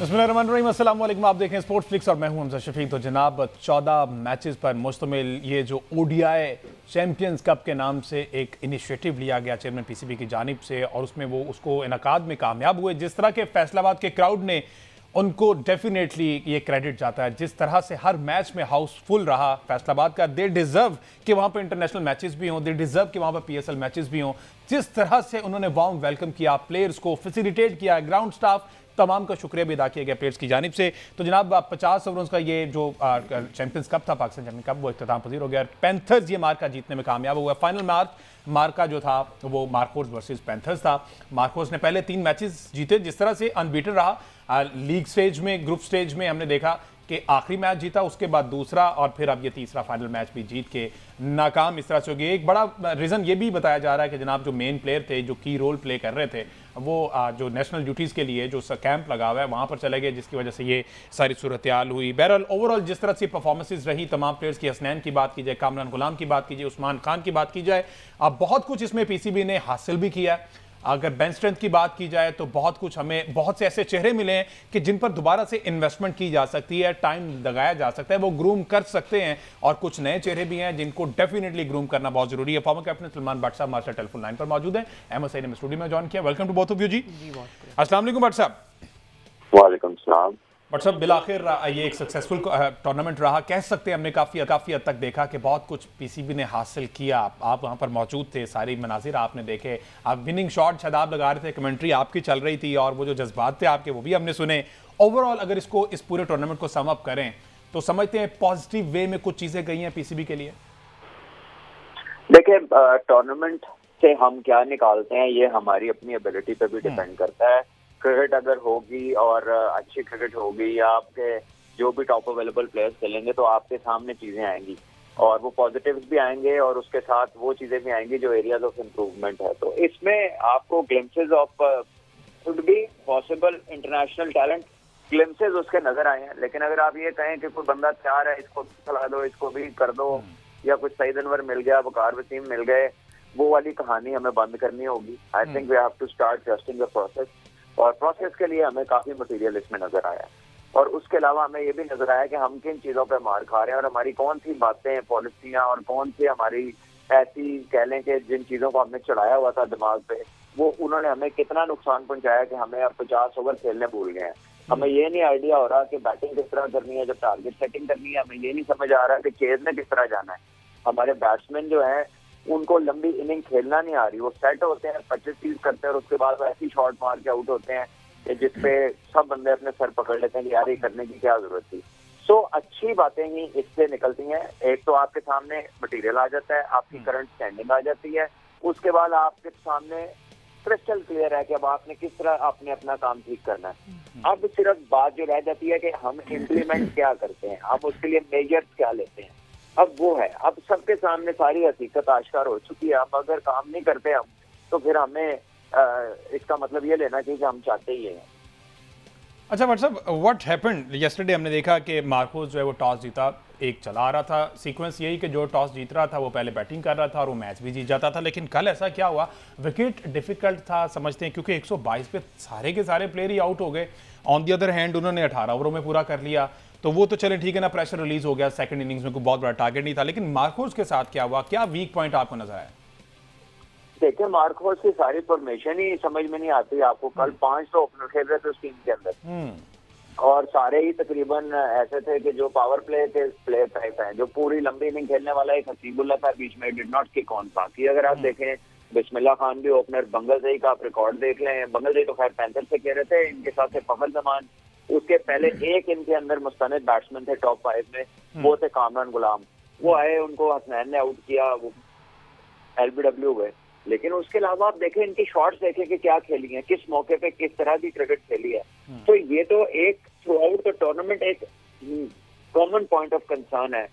बिस्मिल्लाहिर्रहमानिर्रहीम, अस्सलाम वालेकुम। आप देख रहे हैं स्पोर्ट्स फ्लिक्स और मैं हूं हमजा शफीक। तो जनाब 14 मैचेस पर मुश्तमिल ये जो ओडीआई चैंपियंस कप के नाम से एक इनिशिएटिव लिया गया चेयरमैन पीसीबी की जानिब से, और उसमें वो उसको इनकाद में कामयाब हुए। जिस तरह के फैसलाबाद के क्राउड ने उनको डेफिनेटली ये क्रेडिट जाता है। जिस तरह से हर मैच में हाउसफुल रहा फैसलाबाद का, दे डिजर्व कि वहाँ पर इंटरनेशनल मैचेस भी हों, दे डिजर्व कि वहाँ पर पीएसएल मैचेस भी हों। जिस तरह से उन्होंने वार्म वेलकम किया, प्लेयर्स को फैसिलिटेट किया, ग्राउंड स्टाफ तमाम का शुक्रिया भी अदा किया गया प्लेयर्स की जानिब से। तो जनाब 50 ओवरों का ये जो चैंपियंस कप था, पाकिस्तान चैंपियन कप, वो इख्तिताम पजीर हो गया। पैंथर्स ये मार्का जीतने में कामयाब हुआ। फाइनल मार्का जो था वो मार्कोस वर्सेस पैंथर्स था। मार्कोस ने पहले 3 मैचेस जीते, जिस तरह से अनबीटन रहा। लीग स्टेज में, ग्रुप स्टेज में हमने देखा कि आखिरी मैच जीता, उसके बाद दूसरा, और फिर अब ये तीसरा फाइनल मैच भी जीत के नाकाम इस तरह से हो गई। एक बड़ा रीज़न ये भी बताया जा रहा है कि जनाब जो मेन प्लेयर थे, जो की रोल प्ले कर रहे थे, वो जो नेशनल ड्यूटीज़ के लिए जो कैंप लगा हुआ है वहाँ पर चले गए, जिसकी वजह से ये सारी सूरत हाल हुई। बहरहाल ओवरऑल जिस तरह से परफॉर्मेंसेज रही तमाम प्लेयर्स की, हसनैन की बात की जाए, कामरान गुलाम की बात कीजिए, उस्मान खान की बात की जाए, अब बहुत कुछ इसमें पीसीबी ने हासिल भी किया है। अगर बेंच स्ट्रेंथ की बात की जाए तो बहुत कुछ, हमें बहुत से ऐसे चेहरे मिले हैं कि जिन पर दोबारा से इन्वेस्टमेंट की जा सकती है, टाइम लगाया जा सकता है, वो ग्रूम कर सकते हैं। और कुछ नए चेहरे भी हैं जिनको डेफिनेटली ग्रूम करना बहुत जरूरी है। फॉर्मर कैप्टन सलमान भट्ट साहब हमारे टेलीफोन लाइन पर मौजूद है। अहमद सईद ने स्टूडियो में ज्वाइन किया। Welcome to both of you ji. अस्सलाम वालेकुम भट्ट साहब। वालेकुम सलाम। बट सब बिलाखिर ये एक सक्सेसफुल टूर्नामेंट रहा, कह सकते हैं। हमने काफ़ी हद तक देखा कि बहुत कुछ पीसीबी ने हासिल किया। आप वहाँ पर मौजूद थे, सारी मनाजिर आपने देखे, आप विनिंग शॉट शादाब लगा रहे थे, कमेंट्री आपकी चल रही थी, और वो जो जज्बात थे आपके वो भी हमने सुने। ओवरऑल अगर इसको, इस पूरे टूर्नामेंट को सम अप करें तो समझते हैं पॉजिटिव वे में कुछ चीज़ें गई हैं पीसीबी के लिए? देखिए, टूर्नामेंट से हम क्या निकालते हैं ये हमारी अपनी एबिलिटी पे भी डिपेंड करता है। क्रिकेट अगर होगी और अच्छी क्रिकेट होगी, या आपके जो भी टॉप अवेलेबल प्लेयर्स खेलेंगे, तो आपके सामने चीजें आएंगी, और वो पॉजिटिव्स भी आएंगे, और उसके साथ वो चीजें भी आएंगी जो एरियाज ऑफ इम्प्रूवमेंट है। तो इसमें आपको glimpses of could be possible international talent, glimpses उसके नजर आए हैं। लेकिन अगर आप ये कहें कि कोई बंदा तैयार है, इसको खिला दो, इसको भी कर दो, या कुछ सईद अनवर मिल गया, वकार वसीम मिल गए, वो वाली कहानी हमें बंद करनी होगी। I think we have to start trusting the process, और प्रोसेस के लिए हमें काफी मटेरियल इसमें नजर आया। और उसके अलावा हमें ये भी नजर आया कि हम किन चीजों पे मार खा रहे हैं, और हमारी कौन सी बातें, पॉलिसियां, और कौन सी हमारी ऐसी कह लें कि जिन चीजों को हमने चढ़ाया हुआ था दिमाग पे, वो उन्होंने हमें कितना नुकसान पहुंचाया कि हमें अब 50 ओवर खेलने भूल गए हैं। हमें ये नहीं आइडिया हो रहा कि बैटिंग किस तरह करनी है, जब टारगेट सेटिंग करनी है। हमें ये नहीं समझ आ रहा कि चेज में किस तरह जाना है। हमारे बैट्समैन जो है उनको लंबी इनिंग खेलना नहीं आ रही। वो सेट होते हैं, 25-30 करते हैं, और उसके बाद ऐसी शॉट मार के आउट होते हैं कि जिसपे सब बंदे अपने सर पकड़ लेते हैं कि यार ये करने की क्या जरूरत थी। सो अच्छी बातें ही इससे निकलती हैं। एक तो आपके सामने मटेरियल आ जाता है, आपकी करंट स्टैंडिंग आ जाती है, उसके बाद आपके सामने क्रिस्टल क्लियर है कि अब आपने किस तरह आपने अपना काम ठीक करना है। अब सिर्फ बात जो रह जाती है कि हम इम्प्लीमेंट क्या करते हैं, हम उसके लिए मेजर्स क्या लेते हैं। अब वो है, अब सबके सामने सारी हकीकत आश्कार हो चुकी है। अब अगर काम नहीं करते हम, तो फिर हमें इसका मतलब ये लेना चाहिए कि हम चाहते ही हैं। अच्छा भट्ट साहब, व्हाट हैपेंड यस्टरडे? हमने देखा कि मार्कोस जो है वो टॉस जीता, एक चला आ रहा था सीक्वेंस यही कि जो टॉस जीत रहा था वो पहले बैटिंग कर रहा था और वो मैच भी जीत जाता था। लेकिन कल ऐसा क्या हुआ? विकेट डिफिकल्ट था समझते हैं, क्योंकि 122 पे सारे के सारे प्लेयर ही आउट हो गए। ऑन दी अदर हैंड उन्होंने 18 ओवरों में पूरा कर लिया, तो वो तो चले ठीक है ना, प्रेशर रिलीज हो गया, सेकंड इनिंग्स में कोई बहुत बड़ा टारगेट नहीं था। लेकिन मार्कोस के साथ क्या हुआ? क्या वीक पॉइंट आपको नजर आया? देखिए, मार्कोस की सारी फॉर्मेशन ही समझ में नहीं आती आपको। कल 5 तो ओपनर खेल रहे थे उस टीम के अंदर, और सारे ही तकरीबन ऐसे थे कि जो पावर प्ले के प्लेयर टाइप हैं, जो पूरी लंबी इनिंग खेलने वाला एक हसीबुल्ला था बीच में, डिड नॉट किक ऑन। बाकी अगर आप देखें, बिस्मिल्लाह खान भी ओपनर, बंगलजई का आप रिकॉर्ड देख लें, बंगलजई तो खैर पैंथर से खेल रहे थे, इनके साथ थे फखर जमान। उसके पहले एक इनके अंदर मुस्तनद बैट्समैन थे टॉप 5 में, वो थे कामरान गुलाम। वो आए, उनको हसनैन ने आउट किया, वो LBW गए। लेकिन उसके अलावा आप देखें, इनकी शॉट्स देखें कि क्या खेली है, किस मौके पे किस तरह की क्रिकेट खेली है। तो ये तो एक थ्रू आउट द टूर्नामेंट एक कॉमन पॉइंट ऑफ कंसर्न है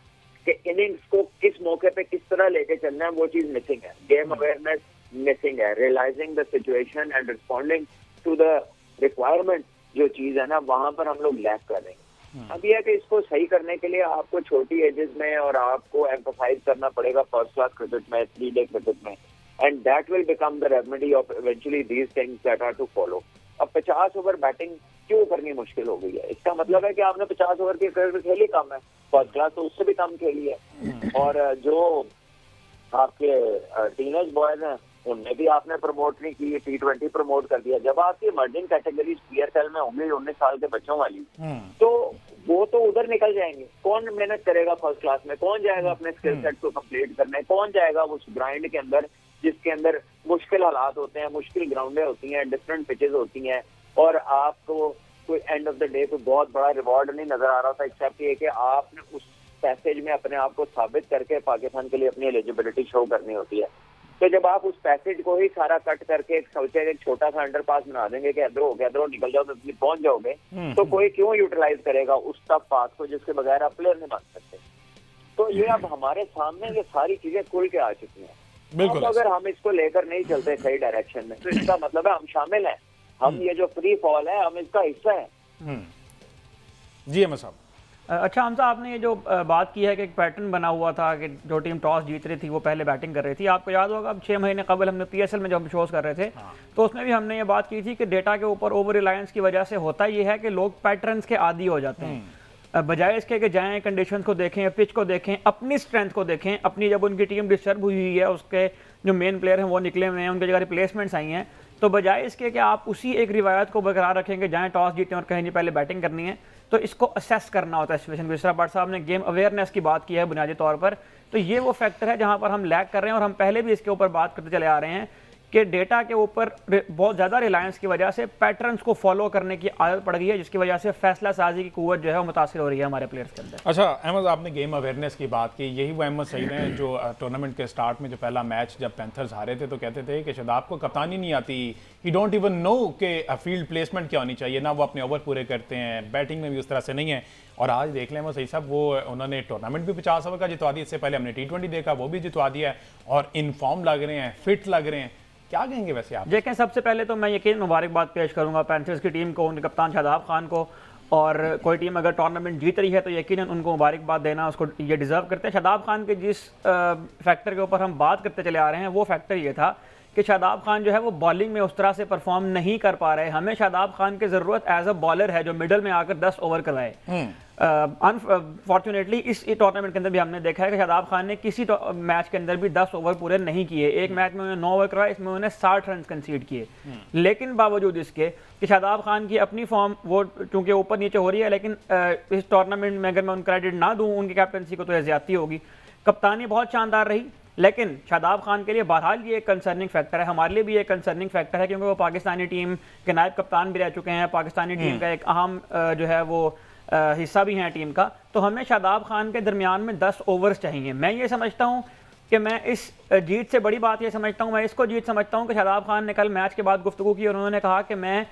कि इनिंग्स को किस मौके पे किस तरह लेके चलना है, वो चीज मिसिंग है। गेम अवेयरनेस मिसिंग है, realising the situation and responding to the requirement, जो चीज है ना, वहां पर हम लोग लैक कर रहे हैं। अब यह है कि इसको सही करने के लिए आपको छोटी एजेस में, और आपको एम्फसाइज करना पड़ेगा फर्स्ट क्लास क्रिकेट में, 3 डे क्रिकेट में, and that will become the remedy of eventually these things that are to follow. अब 50 ओवर बैटिंग क्यों करनी मुश्किल हो गई है? इसका मतलब है कि आपने 50 ओवर की क्रिकेट खेली कम है, फर्स्ट क्लास तो उससे भी कम खेली है। और जो आपके टीनेज बॉयज हैं उनने भी आपने प्रमोट नहीं की, T20 प्रमोट कर दिया। जब आपकी इमर्जिंग कैटेगरीज PSL में होंगी 19 साल के बच्चों वाली, तो वो तो उधर निकल जाएंगे। कौन मेहनत करेगा फर्स्ट क्लास में? कौन जाएगा अपने स्किल सेट को कंप्लीट करने? कौन जाएगा उस ग्राइंड के अंदर जिसके अंदर मुश्किल हालात होते हैं, मुश्किल ग्राउंडें होती हैं, डिफरेंट पिचेस होती हैं, और आपको कोई एंड ऑफ द डे कोई बहुत बड़ा रिवॉर्ड नहीं नजर आ रहा था, एक्सेप्ट ये कि आपने उस पैसेज में अपने आप को साबित करके पाकिस्तान के लिए अपनी एलिजिबिलिटी शो करनी होती है। तो जब आप उस पैसेज को ही सारा कट करके एक सोचे एक छोटा सा अंडरपास बना देंगे कि इधर हो गया, इधर हो, निकल जाओ तो पहुंच जाओगे, तो कोई क्यों यूटिलाइज करेगा उस टफ पास को जिसके बगैर आप प्लेयर नहीं बन सकते? तो ये अब हमारे सामने ये सारी चीजें खुल के आ चुकी हैं। बिल्कुल। अगर हम इसको लेकर नहीं चलते सही डायरेक्शन में, तो इसका मतलब है हम शामिल हैं, हम ये जो फ्री फॉल है हम इसका हिस्सा है। जी अहमद साहब। अच्छा हमजा, आपने ये जो बात की है कि एक पैटर्न बना हुआ था कि जो टीम टॉस जीत रही थी वो पहले बैटिंग कर रही थी, आपको याद होगा अब 6 महीने कबल हमने PSL में जब शोज कर रहे थे तो उसमें भी हमने ये बात की थी कि डेटा के ऊपर ओवर रिलायंस की वजह से होता ये है कि लोग पैटर्न्स के आदी हो जाते हैं, बजाय इसके कि जाएं कंडीशंस को देखें, पिच को देखें, अपनी स्ट्रेंथ को देखें, अपनी जब उनकी टीम डिस्टर्ब हुई है, उसके जो मेन प्लेयर हैं वो निकले हुए हैं, उनकी जगह रिप्लेसमेंट्स आई हैं, तो बजाय इसके कि आप उसी एक रिवायत को बरकरार रखेंगे, जाएं टॉस जीतें और कहीं नहीं पहले बैटिंग करनी है, तो इसको असेस करना होता है सिचुएशन। जिस भट्ट साहब ने गेम अवेयरनेस की बात की है बुनियादी तौर पर, तो ये वो फैक्टर है जहां पर हम लैग कर रहे हैं, और हम पहले भी इसके ऊपर बात करते चले आ रहे हैं कि डेटा के ऊपर बहुत ज़्यादा रिलायंस की वजह से पैटर्न्स को फॉलो करने की आदत पड़ गई है, जिसकी वजह से फैसला साजी की कुव्वत जो है वो मुतासिर हो रही है हमारे प्लेयर्स के अंदर। अच्छा अहमद, आपने गेम अवेयरनेस की बात की, यही वो अहमद सईद हैं जो टूर्नामेंट के स्टार्ट में जो पहला मैच जब पैंथर्स हारे थे तो कहते थे कि शादाब को कप्तानी नहीं आती, ही डोंट इवन नो कि फील्ड प्लेसमेंट क्या होनी चाहिए, ना वो अपने ओवर पूरे करते हैं, बैटिंग में भी उस तरह से नहीं है। और आज देख लें वो सही साहब, वो उन्होंने टूर्नामेंट भी 50 ओवर का जितवा दिया, इससे पहले हमने T20 देखा वो भी जितवा दिया है, और इन फॉर्म लग रहे हैं, फिट लग रहे हैं। क्या कहेंगे वैसे आप? देखें, सबसे पहले तो मैं यकीन मुबारकबाद पेश करूंगा पैंथर्स की टीम को, उनके कप्तान शादाब खान को, और कोई टीम अगर टूर्नामेंट जीत रही है तो यकीनन उनको मुबारकबाद देना उसको ये डिज़र्व करते हैं। शादाब खान के जिस फैक्टर के ऊपर हम बात करते चले आ रहे हैं वो फैक्टर ये था कि शादाब खान जो है वो बॉलिंग में उस तरह से परफॉर्म नहीं कर पा रहे। हमें शादाब खान की ज़रूरत एज अ बॉलर है जो मिडल में आकर 10 ओवर करवाए। अनफॉर्चुनेटली इस टूर्नामेंट के अंदर भी हमने देखा है कि शादाब खान ने किसी मैच के अंदर भी 10 ओवर पूरे नहीं किए। एक मैच में उन्होंने 9 ओवर करवाए, इसमें उन्होंने 60 रन कंसीड किए। लेकिन बावजूद इसके कि शादाब खान की अपनी फॉर्म वो चूंकि ऊपर नीचे हो रही है, लेकिन इस टूर्नामेंट में अगर मैं उन क्रेडिट ना दूं उनकी कैप्टनसी को तो यह ज्यादती होगी। कप्तानी बहुत शानदार रही, लेकिन शादाब खान के लिए बहरहाल ये एक कंसर्निंग फैक्टर है, हमारे लिए भी एक कंसर्निंग फैक्टर है, क्योंकि वो पाकिस्तानी टीम के नायब कप्तान भी रह चुके हैं, पाकिस्तानी टीम का एक अहम जो है वो हिस्सा भी हैं टीम का। तो हमें शादाब खान के दरमियान में 10 ओवर्स चाहिए। मैं ये समझता हूँ कि मैं इस जीत से बड़ी बात ये समझता हूँ, मैं इसको जीत समझता हूँ कि शादाब खान ने कल मैच के बाद गुफ्तगू की और उन्होंने कहा कि मैं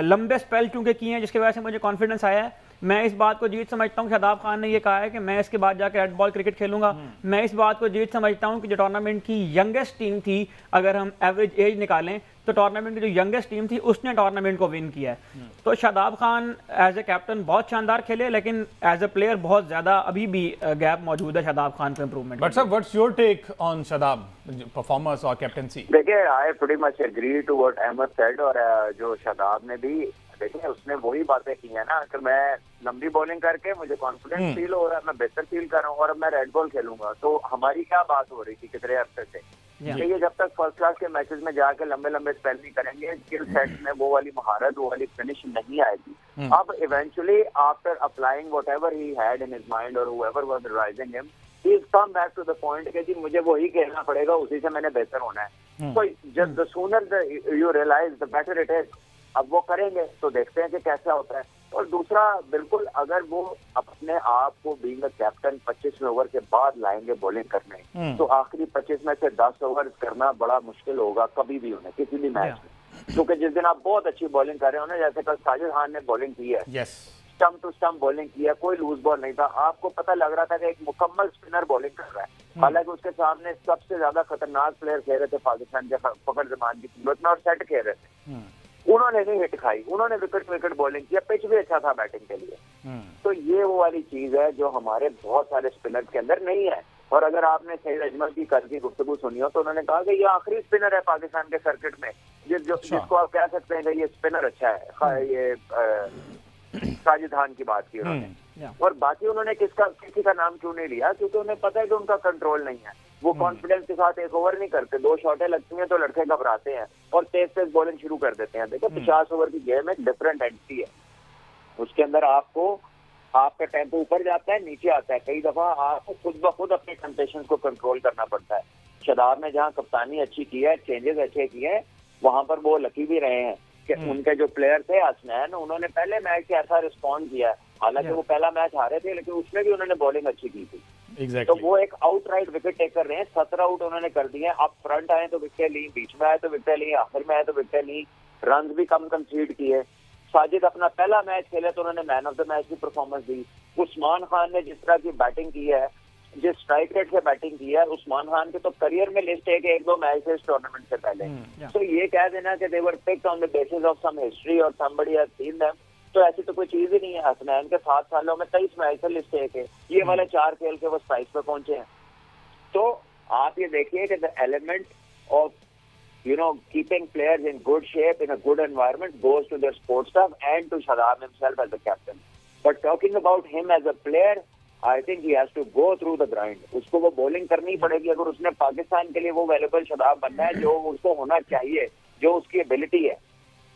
लंबे स्पेल चूंकि किए हैं जिसकी वजह से मुझे कॉन्फिडेंस आया है, मैं इस बात को जीत समझता हूँ। शादाब खान ने ये कहा है कि मैं इसके बाद जाकर रेड बॉल क्रिकेट खेलूंगा। मैं इस बात को जीत समझता हूँ कि जो टूर्नामेंट की यंगेस्ट टीम थी, अगर हम एवरेज एज निकालें तो टूर्नामेंट की जो यंगेस्ट टीम थी उसने टूर्नामेंट को विन किया है। तो Shadab Khan as a captain बहुत शानदार खेले, लेकिन एज ए प्लेयर बहुत ज्यादा अभी भी गैप मौजूद है शादाब खान को improvement. But sir, what's your take on Shadab performance और कैप्टनसी? देखिए, I pretty much agree to what Ahmed said, और जो शादाब ने भी देखिए उसने वही बातें की है ना कि मैं लंबी बॉलिंग करके मुझे कॉन्फिडेंस फील हो रहा है, मैं बेहतर फील कर रहा हूँ और मैं रेड बॉल खेलूंगा। तो हमारी क्या बात हो रही थी कितने अरसे से, ये जब तक फर्स्ट क्लास के मैचेस में जाके लंबे लंबे स्पेल नहीं करेंगे, स्किल सेट में वो वाली महारत, वो वाली फिनिश नहीं आएगी। अब eventually after applying whatever he had in his mind और whoever was advising him, he is come back to the point कि जी मुझे वही खेलना पड़ेगा, उसी से मैंने बेहतर होना है। तो just the sooner you realise the better it is. अब वो करेंगे तो देखते हैं कि कैसा होता है। और दूसरा, बिल्कुल अगर वो अपने आप को बीइंग अ कैप्टन 25 ओवर के बाद लाएंगे बॉलिंग करने, तो आखिरी 25 में से 10 ओवर करना बड़ा मुश्किल होगा कभी भी उन्हें किसी भी मैच में। क्योंकि जिस दिन आप बहुत अच्छी बॉलिंग कर रहे हो ना, जैसे कल साजिद खान ने बॉलिंग की है, स्टंप टू स्टंप बॉलिंग की है, कोई लूज बॉल नहीं था, आपको पता लग रहा था कि एक मुकम्मल स्पिनर बॉलिंग कर रहा है। हालांकि उसके सामने सबसे ज्यादा खतरनाक प्लेयर खेल रहे थे पाकिस्तान के, फखर जमान की सूरत में, और सेट खेल रहे थे। उन्होंने नहीं हिट खाई, उन्होंने विकेट बॉलिंग किया, पिच भी अच्छा था बैटिंग के लिए। तो ये वो वाली चीज है जो हमारे बहुत सारे स्पिनर के अंदर नहीं है। और अगर आपने सईद अजमल की कल की गुफ्तगू सुनी हो तो उन्होंने कहा कि ये आखिरी स्पिनर है पाकिस्तान के सर्किट में, जिसको आप कह सकते हैं कि ये स्पिनर अच्छा है, ये साजिद खान की बात की उन्होंने। और बाकी उन्होंने किसी का नाम क्यों नहीं लिया? क्योंकि उन्हें पता है कि उनका कंट्रोल नहीं है। वो कॉन्फिडेंस के साथ एक ओवर नहीं करते, 2 शॉटें लगती हैं तो लड़के घबराते हैं और तेज बॉलिंग शुरू कर देते हैं। देखो 50 ओवर की गेम एक डिफरेंट एंटिटी है, उसके अंदर आपका टेम्पो ऊपर जाता है, नीचे आता है। कई दफा आपको खुद ब खुद अपने टेम्पटेशन को कंट्रोल करना पड़ता है। शादाब ने जहाँ कप्तानी अच्छी की है, चेंजेस अच्छे किए हैं, वहां पर वो लकी भी रहे हैं कि उनके जो प्लेयर थे हसनैन, उन्होंने पहले मैच से ऐसा रिस्पॉन्ड किया। हालांकि वो पहला मैच हारे थे, लेकिन उसमें भी उन्होंने बॉलिंग अच्छी की थी। तो वो एक आउटराइट विकेट टेकर रहे हैं। 17 आउट उन्होंने कर दिए। आप फ्रंट आए तो विकेट ली, बीच में आए तो विकेट ली, आखिर में आए तो विकेट ली, रन भी कम कंसीड किए। साजिद अपना पहला मैच खेले तो उन्होंने मैन ऑफ द मैच की परफॉर्मेंस दी। उस्मान खान ने जिस तरह की बैटिंग की है, जिस स्ट्राइक रेट से बैटिंग की है, उस्मान खान के तो करियर में लिस्ट है कि 1-2 मैच है इस टूर्नामेंट से पहले। तो ये कह देना कि they were picked on the basis of some history और समबडी हैज सीन देम, तो ऐसी तो कोई चीज ही नहीं है। हसनैन के 7 सालों में 23 मैच से लिस्ट है, ये वाले 4 खेल के वो स्ट्राइक पे पहुंचे हैं। तो आप ये देखिए कि the element of keeping players in good shape in a good environment goes to their sports staff and to Shadab himself as the captain. But talking about him as a player, I think he has to go through the grind. उसको वो bowling करनी पड़ेगी अगर उसने पाकिस्तान के लिए वो valuable Shadab बनना है जो उसको होना चाहिए, जो उसकी ability है,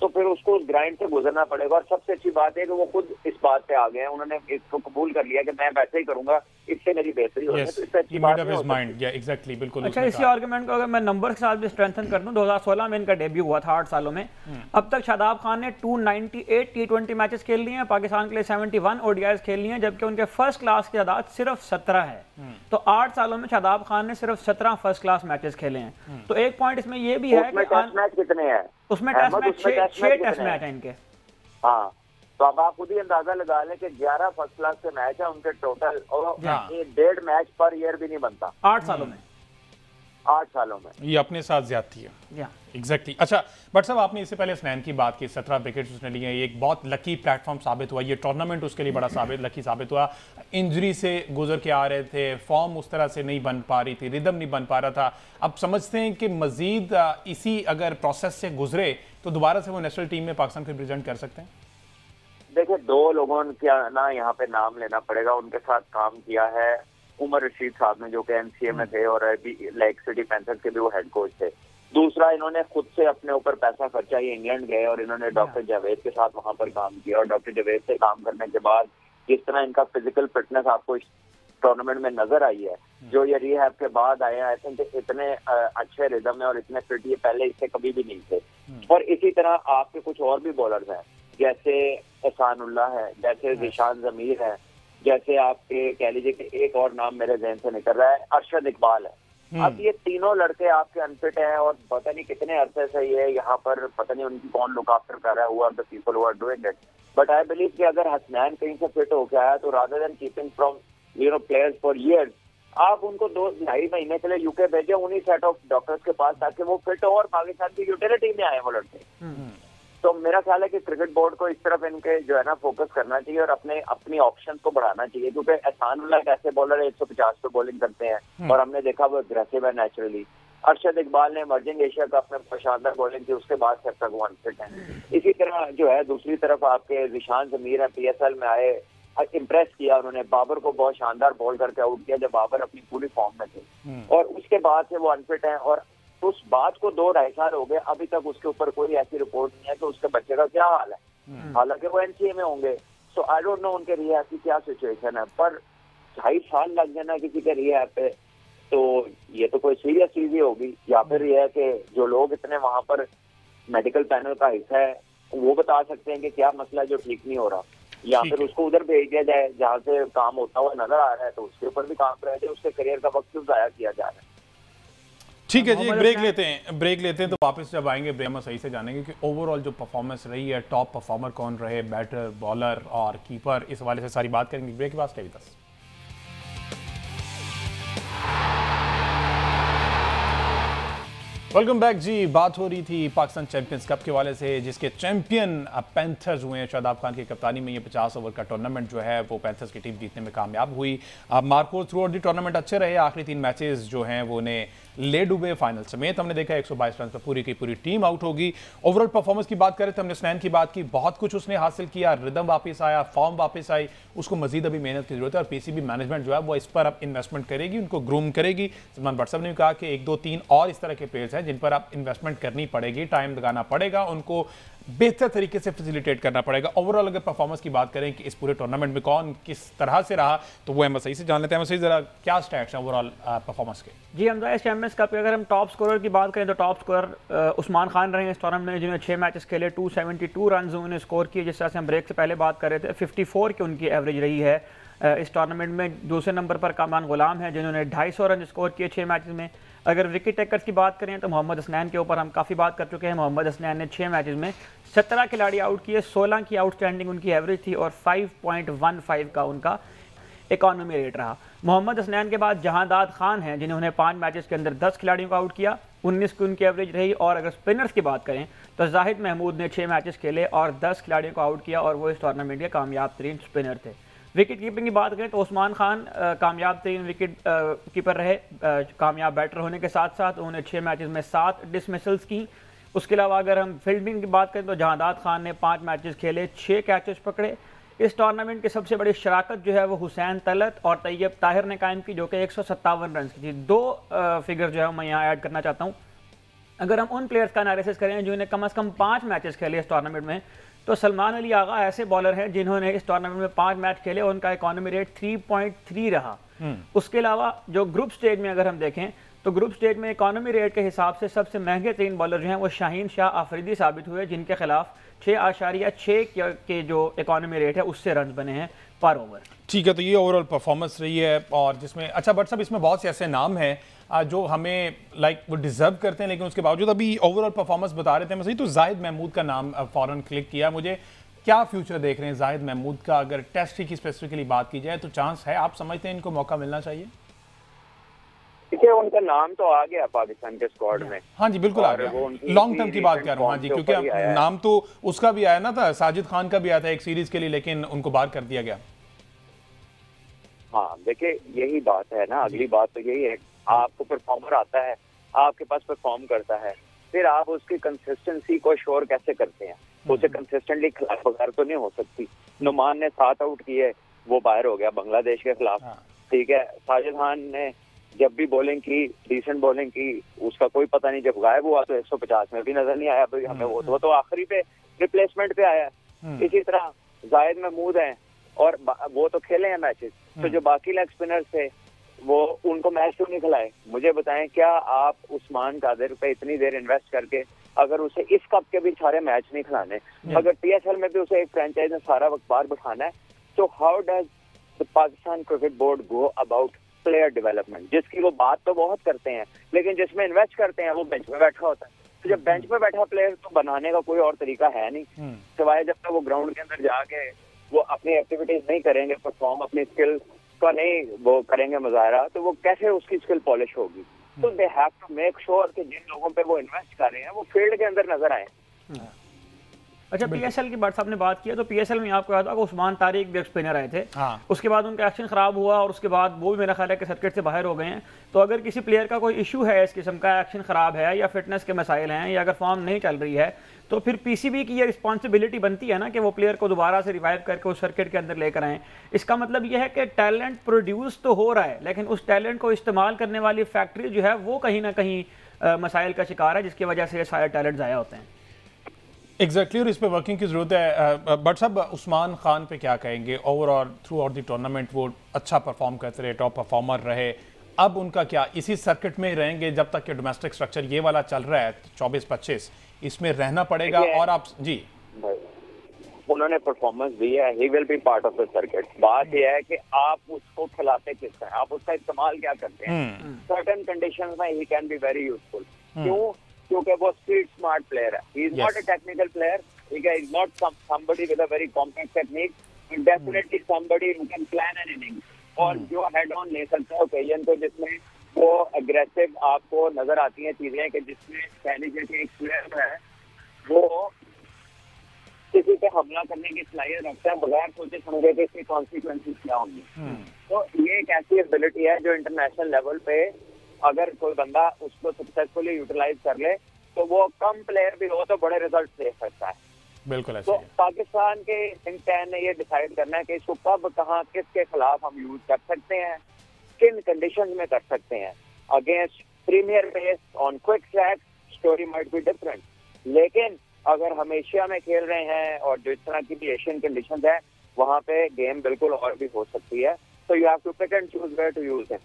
तो फिर उसको उस ग्राइंड से गुजरना पड़ेगा। और सबसे अच्छी बात है कि वो खुद इस बात पे आ गए हैं, उन्होंने इसको कबूल कर लिया कि मैं वैसे ही करूंगा, इससे मेरी बेहतरी होगी। तो इससे अच्छी बात नहीं हो सकती। एग्जैक्टली, बिल्कुल। अच्छा, इसी आर्गुमेंट को अगर मैं नंबर के साथ भी स्ट्रेंथन कर दूं, 2016 में इनका डेब्यू हुआ था 8 सालों में। अब तक शादाब खान ने 298 T20 मैचेस खेल लिए हैं, पाकिस्तान के लिए 71 ODIs खेल लिए हैं, जबकि उनके फर्स्ट क्लास की तादाद सिर्फ 17 है। तो 8 सालों में शादाब खान ने सिर्फ 17 फर्स्ट क्लास मैचेस खेले हैं। तो एक पॉइंट इसमें यह भी है कि टेस्ट मैच कितने हैं उसमें? टेस्ट मैच 6 टेस्ट मैच है इनके। हाँ, तो अब आप खुद ही अंदाजा लगा लें कि 11 फर्स्ट क्लास के मैच है उनके टोटल, और 1.5 मैच पर ईयर भी नहीं बनता 8 सालों में। 8 सालों में ये अपने साथ ज्यादती है। एग्जैक्टली। अच्छा बट साहब, आपने इससे पहले स्नैन की बात की, 17 विकेट्स उसने लिए हैं, एक बहुत लकी प्लेटफॉर्म साबित हुआ, ये टूर्नामेंट उसके लिए बड़ा लकी साबित हुआ। इंजरी से गुजर के आ रहे थे, फॉर्म उस तरह से नहीं बन पा रही थी, रिदम नहीं बन पा रहा था। अब समझते हैं कि मजीद इसी अगर प्रोसेस से गुजरे तो दोबारा से वो नेशनल टीम में पाकिस्तान को रिप्रेजेंट कर सकते हैं? देखिए, 2 लोगों का ना यहाँ पे नाम लेना पड़ेगा, उनके साथ काम किया है। उमर रशीद साहब ने, जो कि NCA में थे और अभी लेग सिटी पैंथर्स के भी वो हेड कोच थे। दूसरा, इन्होंने खुद से अपने ऊपर पैसा खर्चा, ये इंग्लैंड गए और इन्होंने डॉक्टर जावेद के साथ वहां पर काम किया। और डॉक्टर जावेद से काम करने के बाद जिस तरह इनका फिजिकल फिटनेस आपको इस टूर्नामेंट में नजर आई है, जो ये रिहैब के बाद आए हैं, आई थिंक इतने अच्छे रिदम में और इतने फिट ये पहले इससे कभी भी नहीं थे। और इसी तरह आपके कुछ और भी बॉलर्स हैं, जैसे एहसानुल्लाह है, जैसे जिशान जमीर है, जैसे आपके कह लीजिए कि एक और नाम मेरे ज़हन से निकल रहा है, अरशद इकबाल है। अब ये तीनों लड़के आपके अनफिट हैं और पता नहीं कितने अरसे से ये यहाँ पर, पता नहीं उनकी कौन लुक आफ्टर कर रहा है, हुआ the people who are doing it. But I believe कि अगर हसनैन कहीं से फिट होके आया तो rather than keeping from players for years, आप उनको 2-2.5 महीने के लिए यूके भेजे उन्हीं सेट ऑफ डॉक्टर्स के पास, ताकि वो फिट हो और पाकिस्तान की यूटिलिटी में आए वो लड़के। तो मेरा ख्याल है कि क्रिकेट बोर्ड को इस तरफ इनके जो है ना फोकस करना चाहिए और अपनी ऑप्शंस को बढ़ाना चाहिए, क्योंकि एहसानुल्लाह एक ऐसे बॉलर है 150 पे बॉलिंग करते हैं और हमने देखा वो अग्रेसिव है नेचुरली। अरशद इकबाल ने इमर्जिंग एशिया कप में शानदार बॉलिंग की, उसके बाद से अब तक वो अनफिट है। इसी तरह जो है दूसरी तरफ आपके जिशान जमीर है, PSL में आए, इम्प्रेस किया उन्होंने, बाबर को बहुत शानदार बॉल करके आउट किया जब बाबर अपनी पूरी फॉर्म में थे, और उसके बाद से वो अनफिट है। और उस बात को 2-2.5 साल हो गए, अभी तक उसके ऊपर कोई ऐसी रिपोर्ट नहीं है कि उसके बच्चे का क्या हाल है। हालांकि वो NCA में होंगे, सो आई डोंट नो उनके रिहैब की क्या सिचुएशन है, पर 2.5 साल लग जाना किसी के रिहैब पे, तो ये तो कोई सीरियस चीज ही होगी। या फिर ये है कि जो लोग इतने वहां पर मेडिकल पैनल का हिस्सा है वो बता सकते हैं कि क्या मसला जो ठीक नहीं हो रहा, या फिर उसको उधर भेज दिया जाए जहाँ से काम होता हुआ नजर आ रहा है, तो उसके ऊपर भी काम कराया जाए, उसके करियर का वक्त क्यों जाया किया जा रहा है। ठीक है जी, एक ब्रेक लेते हैं तो वापस जब आएंगे ब्रेक में सही से जानेंगे कि ओवरऑल जो परफॉर्मेंस रही है, टॉप परफॉर्मर कौन रहे, बैटर, बॉलर और कीपर, इस हवाले से सारी बात करेंगे। ब्रेक के बाद stay with us. Welcome back जी। बात हो रही थी पाकिस्तान चैंपियंस कप के हवाले से, जिसके चैंपियन पैंथर्स हुए हैं। शादाब खान की कप्तानी में ये 50 ओवर का टूर्नामेंट जो है वो पैंथर्स की टीम जीतने में कामयाब हुई। Marco through out the tournament अच्छे रहे, आखिरी 3 मैचेस जो हैं वो उन्हें ले डूबे, फाइनल समेत हमने देखा 122 रन पर पूरी की पूरी टीम आउट होगी। ओवरऑल परफॉर्मेंस की बात करें तो हमने स्नैन की बात की, बहुत कुछ उसने हासिल किया, रिदम वापस आया, फॉर्म वापस आई, उसको मजीद अभी मेहनत की जरूरत है और पीसीबी मैनेजमेंट जो है वो इस पर अब इन्वेस्टमेंट करेगी, उनको ग्रूम करेगी। सलमान भट्ट साहब ने कहा कि 1 2 3 और इस तरह के प्लेयर्स हैं जिन पर आप इन्वेस्टमेंट करनी पड़ेगी, टाइम लगाना पड़ेगा, उनको बेहतर तरीके से फैसिलिटेट करना पड़ेगा। ओवरऑल अगर परफॉर्मेंस की बात करें कि इस पूरे टूर्नामेंट में कौन किस तरह से रहा, तो वो अहमद सईद से जान लेते हैं। अहमद सईद, जरा क्या स्टैट्स हैं ओवरऑल परफॉर्मेंस के? जी हमजा, इस चैंपियंस कप के अगर हम टॉप स्कोरर की बात करें तो टॉप स्कोरर उस्मान खान रहे हैं इस टूर्नामेंट में, जिन्होंने 6 मैचेस खेले, 272 रन उन्होंने स्कोर किए। जिस तरह से हम ब्रेक से पहले बात कर रहे थे, 54 की उनकी एवरेज रही है इस टूर्नामेंट में। दूसरे नंबर पर कामरान गुलाम है जिन्होंने 250 रन स्कोर किए 6 मैचेस में। अगर विकेट टेकर्स की बात करें तो मोहम्मद हसनैन के ऊपर हम काफ़ी बात कर चुके हैं। मोहम्मद हसनैन ने 6 मैचेस में 17 खिलाड़ी आउट किए, 16 की आउटस्टैंडिंग उनकी एवरेज थी और 5.15 का उनका इकॉनमी रेट रहा। मोहम्मद हसनैन के बाद जहांदाद खान हैं जिन्होंने 5 मैचेस के अंदर 10 खिलाड़ियों को आउट किया, 19 की उनकी एवरेज रही। और अगर स्पिनर्स की बात करें तो जाहिद महमूद ने 6 मैचेस खेले और 10 खिलाड़ियों को आउट किया और वो इस टूर्नामेंट के कामयाब तरीन स्पिनर थे। विकेट कीपिंग की बात करें तो उस्मान खान कामयाब तरीन विकेट कीपर रहे, कामयाब बैटर होने के साथ साथ उन्होंने 6 मैचेस में 7 डिसमिसल्स की। उसके अलावा अगर हम फील्डिंग की बात करें तो जहांदाद खान ने 5 मैचेस खेले, 6 कैचेस पकड़े। इस टूर्नामेंट की सबसे बड़ी शराकत जो है वो हुसैन तलत और तैयब ताहिर ने कायम की, जो कि 157 रन की थी। 2 फिगर जो है मैं यहाँ ऐड करना चाहता हूँ। अगर हम उन प्लेयर्स का एनालिसिस करें जिन्होंने कम से कम 5 मैचेस खेले इस टूर्नामेंट में, तो सलमान अली आगा ऐसे बॉलर हैं जिन्होंने इस टूर्नामेंट में 5 मैच खेले, उनका इकॉनमी रेट 3.3 रहा। उसके अलावा जो ग्रुप स्टेज में अगर हम देखें तो ग्रुप स्टेज में इकॉनमी रेट के हिसाब से सबसे महंगे 3 बॉलर जो हैं वो शाहीन शाह आफरीदी साबित हुए, जिनके खिलाफ 6.6 के जो इकॉनमी रेट है उससे रन बने हैं पर ओवर। ठीक है, तो ये ओवरऑल परफॉर्मेंस रही है। और जिसमें अच्छा बट साहब इसमें बहुत से ऐसे नाम हैं जो हमें वो डिजर्व करते हैं, लेकिन उसके बावजूद अभी ओवरऑल परफॉर्मेंस बता रहे थे मैं सही, तो जाहिद महमूद का नाम फौरन क्लिक किया मुझे। क्या फ्यूचर देख रहे हैं जाहिद महमूद का? अगर टेस्ट की स्पेसिफिकली बात की जाए तो चांस है, आप समझते हैं इनको मौका मिलना चाहिए? देखिए, उनका नाम तो आ गया पाकिस्तान के स्क्वाड में। हाँ जी बिल्कुल आ गया, लॉन्ग टर्म की बात कर रहा हूँ। हाँ जी, क्योंकि नाम तो उसका भी आया ना था, साजिद खान का भी आया था एक सीरीज के लिए, लेकिन उनको बाहर कर दिया गया। हाँ देखिए, यही बात है ना, अगली बात तो यही है, आपको परफॉर्मर आता है, आपके पास परफॉर्म करता है, फिर आप उसकी कंसिस्टेंसी को श्योर कैसे करते हैं? उसे कंसिस्टेंटली खिलाफ बगैर तो नहीं हो सकती। नुमान ने 7 आउट किए, वो बाहर हो गया बांग्लादेश के खिलाफ। ठीक है, साजिद खान ने जब भी बॉलिंग की, डिसेंट बॉलिंग की, उसका कोई पता नहीं, जब गायब हुआ तो 150 में भी नजर नहीं आया भाई हमें। वो तो आखिरी पे रिप्लेसमेंट पे आया। इसी तरह जाहिद महमूद हैं और वो तो खेले हैं मैचेस, तो जो बाकी लेग स्पिनर्स थे वो उनको मैच क्यों नहीं खिलाए? मुझे बताएं, क्या आप उस्मान कादिर पे इतनी देर इन्वेस्ट करके अगर उसे इस कप के भी सारे मैच नहीं खिलाने, अगर पीएसएल में भी उसे एक फ्रेंचाइज में सारा वक्त बार बिठाना है, तो how does the Pakistan cricket board go about player development? जिसकी वो बात तो बहुत करते हैं, लेकिन जिसमें इन्वेस्ट करते हैं वो बेंच पे बैठा होता है। तो जब बेंच पे बैठा प्लेयर तो बनाने का कोई और तरीका है नहीं, सिवाय जब तक वो ग्राउंड के अंदर जाके वो अपनी एक्टिविटीज नहीं करेंगे, परफॉर्म अपनी स्किल का नहीं वो करेंगे मुजाहरा, तो वो कैसे उसकी स्किल पॉलिश होगी? तो they have to make sure कि जिन लोगों पे वो इन्वेस्ट कर रहे हैं वो फील्ड के अंदर नजर आए। अच्छा, पीएसएल की बात आपने बात किया तो पीएसएल में आपको याद होगा उस्मान तारिक भी स्पिनर आए थे। हाँ। उसके बाद उनका एक्शन खराब हुआ और उसके बाद वो भी मेरा ख्याल है कि सर्किट से बाहर हो गए हैं। तो अगर किसी प्लेयर का कोई इशू है, इस किस्म का एक्शन खराब है या फिटनेस के मसाइल हैं या अगर फॉर्म नहीं चल रही है, तो फिर पीसीबी की ये रिस्पॉन्सिबिलिटी बनती है ना कि वो प्लेयर को दोबारा से रिवाइव करके उस सर्किट के अंदर लेकर आएँ। इसका मतलब यह है कि टैलेंट प्रोड्यूस तो हो रहा है, लेकिन उस टैलेंट को इस्तेमाल करने वाली फैक्ट्री जो है वो कहीं ना कहीं मसाइल का शिकार है, जिसकी वजह से ये सारे टैलेंट ज़ाया होते हैं। एग्जैक्टली, और इस पर वर्किंग की ज़रूरत है। बट साहब, उस्मान खान पे क्या कहेंगे? Overall through out the tournament वो अच्छा परफॉर्म करते रहे, टॉप परफॉर्मर रहे। अब उनका क्या, इसी सर्किट में रहेंगे जब तक कि डोमेस्टिक स्ट्रक्चर ये वाला चल रहा है 24-25, इसमें रहना पड़ेगा? और आप जी, उन्होंने परफॉर्मेंस दी है, he will be part of the circuit. बात यह है कि आप उसको खिलाते किस है, आप उसका इस्तेमाल क्या करते हैं। सर्टेन कंडीशंस में he can be very useful. क्यों? क्योंकि वो स्ट्रीट स्मार्ट प्लेयर है। He is not a technical player, ठीक है, is not somebody with a very complex technique, but definitely somebody who can plan N inning, और जो head on ले सकता है ओकेजन को, जिसमें वो अग्रेसिव आपको नजर आती हैं चीजें कि जिसमें कह लीजिए कि एक प्लेयर है वो किसी पे हमला करने की सलाहियत रखता है बगैर सोचे समझे कि इसके कॉन्सिक्वेंसेस क्या होंगे। तो ये एक ऐसी एबिलिटी है जो इंटरनेशनल लेवल पे अगर कोई बंदा उसको सक्सेसफुली यूटिलाइज कर ले तो वो कम प्लेयर भी हो तो बड़े रिजल्ट दे सकता है। बिल्कुल ऐसे तो पाकिस्तान के थिंक टैंक ने ये डिसाइड करना है कि इसको कब कहाँ किसके खिलाफ हम यूज कर सकते हैं, किन कंडीशंस में कर सकते हैं। Against premier base on quick track story might be different, लेकिन अगर हम एशिया में खेल रहे हैं और जिस तरह की भी एशियन कंडीशंस है वहाँ पे गेम बिल्कुल और भी हो सकती है। तो you have to pick and choose where to use it.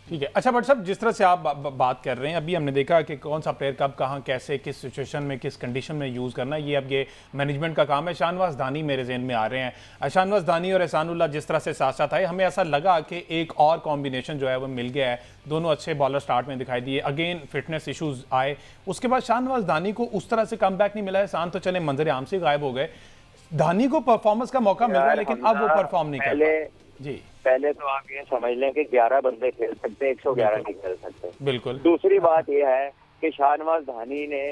ठीक है। अच्छा बट साहब, जिस तरह से आप बात कर रहे हैं, अभी हमने देखा कि कौन सा प्लेयर कब कहाँ कैसे किस सिचुएशन में किस कंडीशन में यूज़ करना है, ये अब ये मैनेजमेंट का काम है। शाहनवाज दानी मेरे जहन में आ रहे हैं। शाहनवाज दानी और एहसानुल्लाह जिस तरह से साथ साथ आए, हमें ऐसा लगा कि एक और कॉम्बिनेशन जो है वो मिल गया है। दोनों अच्छे बॉलर स्टार्ट में दिखाई दिए, अगेन फिटनेस इशूज़ आए, उसके बाद शाहनवाज दानी को उस तरह से कम बैक नहीं मिला। एहसान तो चले मंजर आम से गायब हो गए, दानी को परफॉर्मेंस का मौका मिल रहा है लेकिन अब वो परफॉर्म नहीं कर पा। जी, पहले तो आप ये समझ लें कि 11 बंदे खेल सकते, 111 नहीं खेल सकते। बिल्कुल। दूसरी बात ये है कि शाहनवाज धानी ने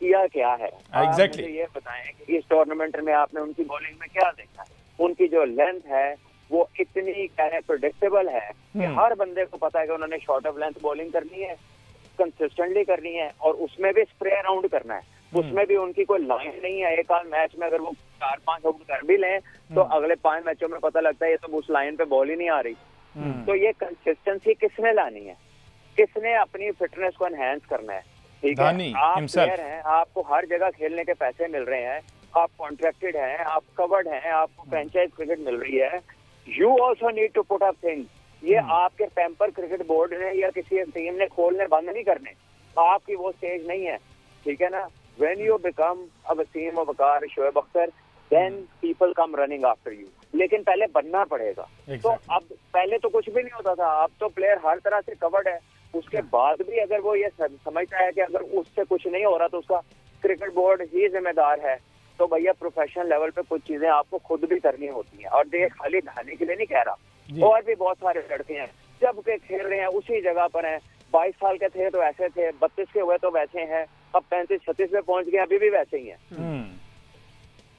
किया क्या है। एग्जैक्टली। मुझे ये बताएं कि इस टूर्नामेंट में आपने उनकी बॉलिंग में क्या देखा है। उनकी जो लेंथ है वो इतनी प्रेडिक्टेबल है कि हर बंदे को पता है कि उन्होंने शॉर्ट ऑफ लेंथ बॉलिंग करनी है, कंसिस्टेंटली करनी है और उसमें भी स्प्रे अराउंड करना है। उसमें भी उनकी कोई लाइन नहीं है। एक आध मैच में अगर वो 4-5 ओवर कर भी लें तो अगले 5 मैचों में पता लगता है ये तो उस लाइन पे बॉल ही नहीं आ रही। तो ये कंसिस्टेंसी किसने लानी है, किसने अपनी फिटनेस को एनहेंस करना है। ठीक है, आप प्लेयर हैं, आपको हर जगह खेलने के पैसे मिल रहे हैं, आप कॉन्ट्रैक्टेड हैं, आप कवर्ड हैं, आपको फ्रेंचाइज क्रिकेट मिल रही है। You also need to put up things. ये आपके पैम्पर क्रिकेट बोर्ड ने या किसी टीम ने खोलने बंद नहीं करने, आपकी वो स्टेज नहीं है। ठीक है ना। When you become a Wasim or Waqar, Shoaib Akhtar, then people come running after you. लेकिन पहले बनना पड़ेगा। तो अब पहले तो कुछ भी नहीं होता था, अब तो प्लेयर हर तरह से कवर्ड है। उसके बाद भी अगर वो ये समझता है कि अगर उससे कुछ नहीं हो रहा तो उसका क्रिकेट बोर्ड ही जिम्मेदार है, तो भैया प्रोफेशनल लेवल पे कुछ चीजें आपको खुद भी करनी होती हैं। और देख खाली धाने के लिए नहीं कह रहा, और भी बहुत सारे लड़के हैं जब के खेल रहे हैं उसी जगह पर हैं। 22 साल के थे तो ऐसे थे, 32 के हुए तो वैसे हैं, अब 35-36 में पहुंच गए, अभी भी वैसे ही हैं।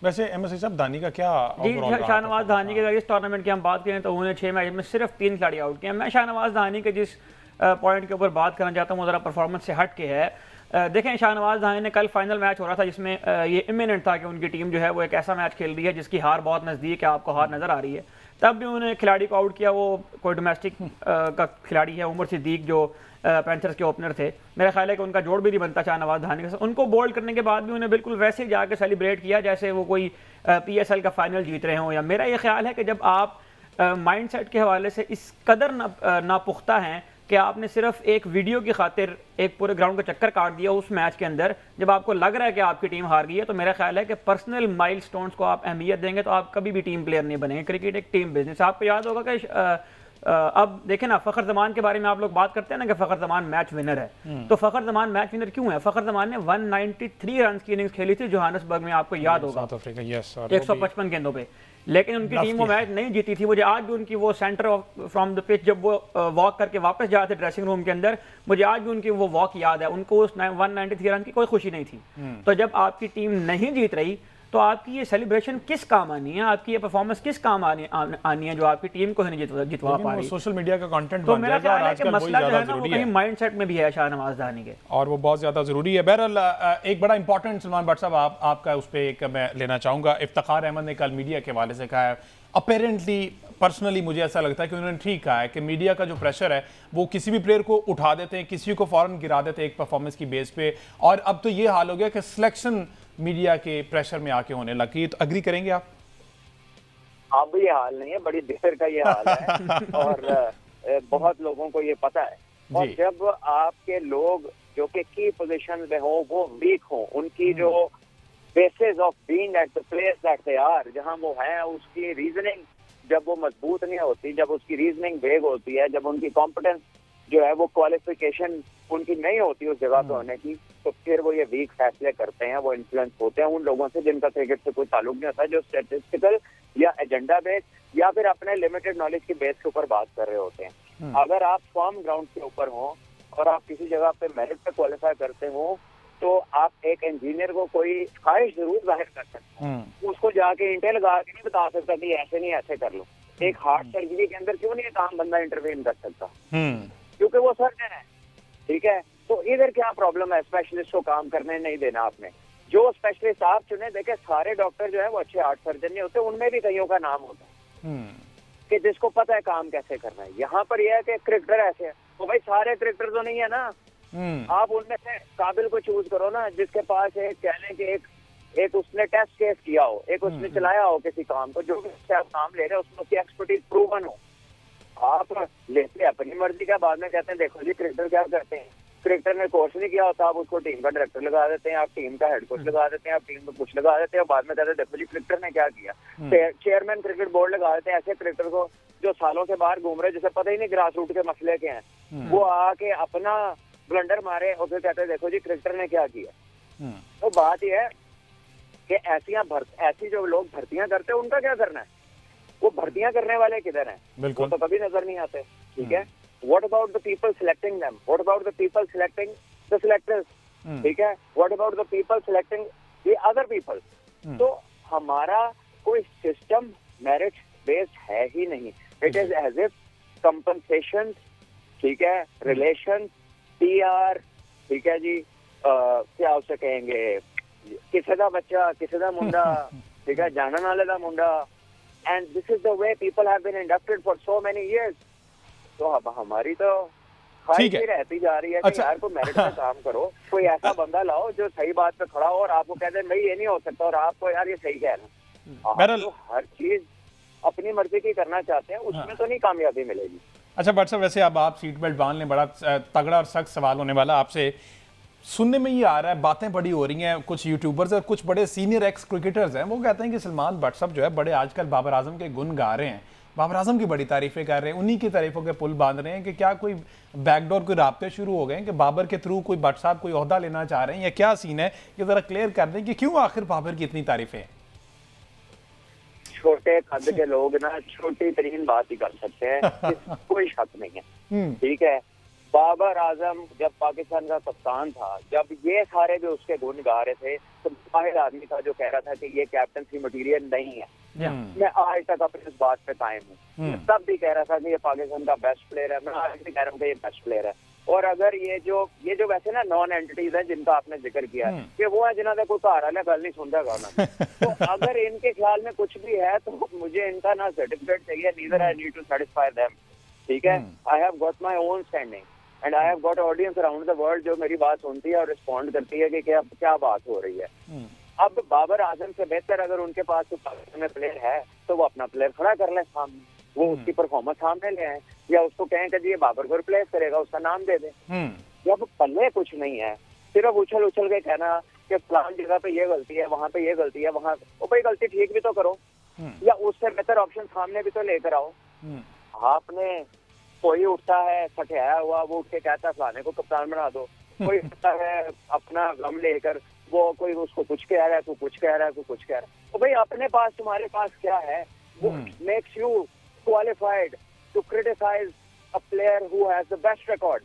वैसे एमएससी साहब दानी का क्या जी, शाहनवाज दानी के इस टूर्नामेंट की हम बात करें तो उन्होंने 6 मैच में सिर्फ 3 खिलाड़ी आउट किए। मैं शाहनवाज दानी के जिस पॉइंट के ऊपर बात करना चाहता हूँ वो ज़रा परफॉर्मेंस से हट के है। देखें, शाहनवाज दानी ने कल फाइनल मैच हो रहा था जिसमें ये इमिनेंट था कि उनकी टीम जो है वो एक ऐसा मैच खेल रही है जिसकी हार बहुत नज़दीक है, आपको हार नज़र आ रही है। तब भी उन्होंने खिलाड़ी को आउट किया, वो कोई डोमेस्टिक का खिलाड़ी है, उमर सिद्दीक, जो पैंथर्स के ओपनर थे। मेरा ख्याल है कि उनका जोड़ भी नहीं बनता शाहनवाज दानी के साथ। उनको बोल्ड करने के बाद भी उन्हें बिल्कुल वैसे ही जाकर सेलिब्रेट किया जैसे वो कोई PSL का फाइनल जीत रहे हों। या मेरा ये ख्याल है कि जब आप माइंडसेट के हवाले से इस कदर नापुख्ता हैं कि आपने सिर्फ एक वीडियो की खातिर एक पूरे ग्राउंड का चक्कर काट दिया उस मैच के अंदर, जब आपको लग रहा है कि आपकी टीम हार गई है, तो मेरा ख्याल है कि पर्सनल माइलस्टोन्स को आप अहमियत देंगे तो आप कभी भी टीम प्लेयर नहीं बनेंगे। क्रिकेट एक टीम बिजनेस। आपको याद होगा कि अब देखें ना, फ़खर ज़मान के बारे में आप लोग बात करते हैं ना कि फ़खर ज़मान मैच विनर है, तो फ़खर ज़मान मैच विनर क्यों है? फ़खर ज़मान ने 193 रन की इनिंग्स खेली थी जोहान्सबर्ग में, आपको याद होगा, 155 गेंदों पे, लेकिन उनकी टीम वो मैच नहीं जीती थी। मुझे आज भी उनकी वो सेंटर फ्रॉम द पिच जब वो वॉक करके वापस जाते ड्रेसिंग रूम के अंदर, मुझे आज भी उनकी वो वॉक याद है। उनको उस 193 रन की कोई खुशी नहीं थी। तो जब आपकी टीम नहीं जीत रही तो आपकी ये सेलिब्रेशन किस काम आनी है, आपकी ये परफॉर्मेंस किस काम आनी है जो आपकी टीम को नहीं जितवा पा रही। सोशल मीडिया का कंटेंट तो मेरा ख्याल है कि मसला जो है ना वो कहीं माइंडसेट में भी है शाहनवाज दानी के, और वो बहुत ज्यादा जरूरी है। बहरहाल एक बड़ा इंपॉर्टेंट सलमान भट्ट साहब आपका उस पर एक मैं लेना चाहूंगा। इफ्तिखार अहमद ने कल मीडिया के हवाले से कहा है, अपेरेंटली पर्सनली मुझे ऐसा लगता है कि उन्होंने ठीक कहा है कि मीडिया का जो प्रेशर है वो किसी भी प्लेयर को उठा देते हैं, किसी को फौरन गिरा देते हैं एक परफॉर्मेंस की बेस पे, और अब तो ये हाल हो गया कि सिलेक्शन मीडिया के प्रेशर में आके होने लगी। तो अग्री करेंगे आप? अब ये हाल नहीं है, बड़ी देर का ये हाल है और बहुत लोगों को ये पता है। और जब आपके लोग जो कि की पोजीशन में हो वो वीक हो, उनकी जो basis of being at the place that they are, जहां वो हैं, उसकी रीजनिंग जब वो मजबूत नहीं होती, जब उसकी रीजनिंग वेग होती है, जब उनकी कॉम्पिटेंस जो है वो क्वालिफिकेशन उनकी नहीं होती उस जगह पे होने की, तो फिर वो ये वीक फैसले करते हैं, वो इन्फ्लुएंस होते हैं उन लोगों से जिनका क्रिकेट से कोई ताल्लुक नहीं होता, जो स्टैटिस्टिकल या एजेंडा बेस या फिर अपने लिमिटेड नॉलेज की बेस के ऊपर बात कर रहे होते हैं। अगर आप फॉर्म ग्राउंड के ऊपर हो और आप किसी जगह पे मेरिट पे क्वालिफाई करते हो, तो आप एक इंजीनियर को कोई ख्वाहिश जरूर जाहिर कर सकते हैं, उसको जाके इंटेल लगा के नहीं बता सकता कि ऐसे नहीं ऐसे कर लो। एक हार्ट सर्जरी के अंदर क्यों नहीं एक आम बंदा इंटरवेन कर सकता? क्योंकि वो सर्जन है, ठीक है, तो इधर क्या प्रॉब्लम है? स्पेशलिस्ट को काम करने नहीं देना आपने। जो स्पेशलिस्ट आप चुने, देखे सारे डॉक्टर जो है वो अच्छे हार्ट सर्जन नहीं होते, उनमें भी कईयों का नाम होता है कि जिसको पता है काम कैसे करना है। यहाँ पर यह है कि क्रिकेटर ऐसे है, तो भाई सारे क्रिकेटर तो नहीं है ना, आप उनमें से काबिल को चूज करो ना, जिसके पास एक कह लें कि एक उसने टेस्ट केस किया हो, एक उसने चलाया हो किसी काम को, जो भी आप काम ले रहे हो उसमें उसकी एक्सपर्टीज प्रूवन हो। आप लेते अपनी मर्जी का, बाद में कहते हैं देखो जी क्रिकेटर क्या करते हैं, क्रिकेटर ने कोर्स नहीं किया होता, आप उसको टीम का डायरेक्टर लगा देते हैं, आप टीम का हेड कोच लगा देते हैं, आप टीम को कुछ लगा देते हैं, बाद में कहते हैं देखो जी क्रिकेटर ने क्या किया, चेयरमैन क्रिकेट बोर्ड लगा देते हैं ऐसे क्रिकेटर को जो सालों से बाहर घूम रहे, जिसे पता ही नहीं ग्रास रूट के मसले के हैं, वो आके अपना ब्लंडर मारे और फिर कहते हैं देखो जी क्रिकेटर ने क्या किया। तो बात यह है कि ऐसी जो लोग भर्तियां करते हैं उनका क्या करना है? वो भर्तियां करने वाले किधर हैं? वो तो कभी नजर नहीं आते। ठीक है, what about the people selecting them? What about the people selecting the selectors? ठीक है, what about the people selecting the other people? तो हमारा कोई सिस्टम मेरिट बेस्ड है ही नहीं। It is as if compensation, ठीक है, रिलेशन, PR, ठीक है जी, क्या उसे कहेंगे, किसी का बच्चा किसी का मुंडा, ठीक है, जानने वाले का मुंडा, and this is the way people have been inducted for so many years. तो अब हमारी तो ख्वाहिश ही रहती जा रही है कि यार को मेरिट पे काम करो, कोई ऐसा बंदा लाओ जो सही बात पे खड़ा हो और आपको कह दे नहीं ये नहीं हो सकता, और आपको यार ये सही कह रहे हैं। तो हर चीज अपनी मर्जी की करना चाहते हैं, उसमें तो नहीं कामयाबी मिलेगी। अच्छा भट्ट साहब, वैसे अब आप सीट बेल्ट बांध लें, बड़ा तगड़ा और सख्त सवाल होने वाला आपसे। सुनने में ये आ रहा है, बातें बड़ी हो रही हैं, कुछ यूट्यूबर्स और कुछ बड़े सीनियर एक्स क्रिकेटर्स हैं, वो कहते हैं कि सलमान भट्ट साहब जो है बड़े आजकल बाबर आजम के गुण गा रहे हैं, बाबर आजम की बड़ी तारीफें कर रहे हैं, उन्हीं की तारीफों के पुल बांध रहे हैं कि क्या कोई बैकडोर कोई राब्ते शुरू हो गए हैं कि बाबर के थ्रू कोई भट्ट साहब कोई ओहदा लेना चाह रहे हैं, या क्या सीन है? ये जरा क्लियर कर दें कि क्यों आखिर बाबर की इतनी तारीफें हैं। छोटे कद के लोग ना छोटी तरीन बात ही कर सकते हैं, कोई शक नहीं है। ठीक है, बाबर आजम जब पाकिस्तान का कप्तान था, जब ये सारे भी उसके गुण गा रहे थे, तो बाहर आदमी था जो कह रहा था कि ये कैप्टनसी मटेरियल नहीं है। मैं आज तक अपनी इस बात पे कायम हूँ। तब भी कह रहा था कि ये पाकिस्तान का बेस्ट प्लेयर है, मैं आज भी कह रहा हूँ कि ये बेस्ट प्लेयर है। और अगर ये जो वैसे ना नॉन एंटिटीज है जिनका आपने जिक्र किया है, कि वो है जिन्होंने कोई घर वाले गल नहीं सुनता गाना, तो अगर इनके ख्याल में कुछ भी है तो मुझे इनका ना सर्टिफिकेट चाहिए, neither I need to satisfy them. ठीक है, I have got my own standing and I have got audience around the world जो मेरी बात सुनती है और रिस्पॉन्ड करती है कि क्या बात हो रही है। अब बाबर आजम से बेहतर अगर उनके पास पाकिस्तान में प्लेयर है तो वो अपना प्लेयर खड़ा कर ले सामने, वो उसकी परफॉर्मेंस सामने ले आए, या उसको कहें कि ये बाबर को रिप्लेस करेगा, उसका नाम दे दे। जब पल्ले कुछ नहीं है, सिर्फ उछल के कहना कि फलान जगह पे ये गलती है, वहाँ पे ये गलती है, वहाँ वो भाई गलती ठीक भी तो करो, या उससे बेहतर ऑप्शन सामने भी तो लेकर आओ। आपने कोई उठता है सठियाया हुआ, वो उठ के कहता है फलाने को कप्तान बना दो, कोई उठता है अपना गम लेकर, वो कोई उसको कुछ कह रहा है, तू कुछ कह रहा है, तू कुछ कह रहा है। तो भाई अपने पास तुम्हारे पास क्या है? वो makes you qualified to criticise a player who has the best record.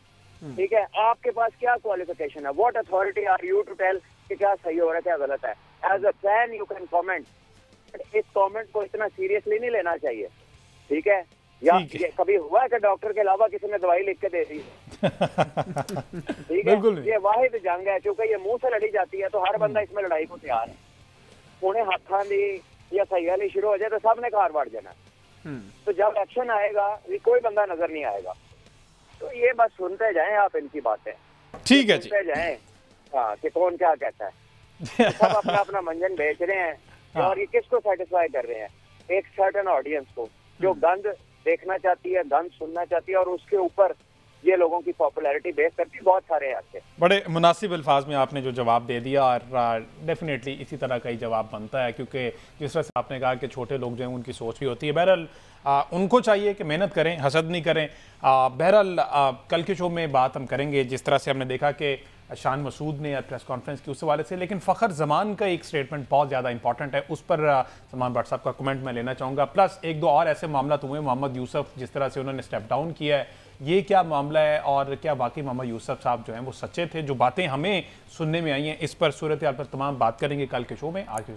ठीक है, आपके पास क्या क्वालिफिकेशन है? What authority are you to tell कि क्या सही हो रहा है, क्या गलत है? As a fan you can comment, इस कमेंट को इतना सीरियसली नहीं लेना चाहिए। ठीक है, या ये कभी हुआ है कि डॉक्टर के अलावा किसी ने दवाई लिख के दे दी? ठीक है, ये वाहिद जंग है, क्योंकि ये मुंह से लड़ी जाती है तो हर बंदा इसमें लड़ाई को तैयार है। उन्हें हाथा दी या सही शुरू हो जाए तो सबने कार बांट देना। तो जब एक्शन आएगा ये कोई बंदा नजर नहीं आएगा। तो ये बस सुनते जाएं आप इनकी बातें, ठीक है, सुनते जाएं हाँ कि कौन क्या कहता है। सब अपना अपना मंजन बेच रहे हैं और ये किसको सेटिस्फाई कर रहे हैं? एक सर्टेन ऑडियंस को जो गंद देखना चाहती है, गंद सुनना चाहती है, और उसके ऊपर ये लोगों की पॉपुलैरिटी बेस करती है। बहुत सारे ऐसे बड़े मुनासिब अल्फाज में आपने जो जवाब दे दिया, और डेफिनेटली इसी तरह का ही जवाब बनता है, क्योंकि जिस तरह से आपने कहा कि छोटे लोग जो हैं उनकी सोच भी होती है। बहरहाल उनको चाहिए कि मेहनत करें, हसद नहीं करें। बहरहाल कल के शो में बात हम करेंगे, जिस तरह से हमने देखा कि शान मसूद ने प्रेस कॉन्फ्रेंस की उस हवाले से, लेकिन फ़खर जमान का एक स्टेटमेंट बहुत ज़्यादा इंपॉर्टेंट है, उस पर सलमान भट्ट साहब का कमेंट मैं लेना चाहूँगा। प्लस एक दो और ऐसे मामला हुए, मोहम्मद यूसुफ जिस तरह से उन्होंने स्टेप डाउन किया है, ये क्या मामला है, और क्या वाकई मोहम्मद यूसुफ साहब जो हैं वो सच्चे थे? जो बातें हमें सुनने में आई हैं, इस पर सूरत हाल पर तमाम बात करेंगे कल के शो में। आज के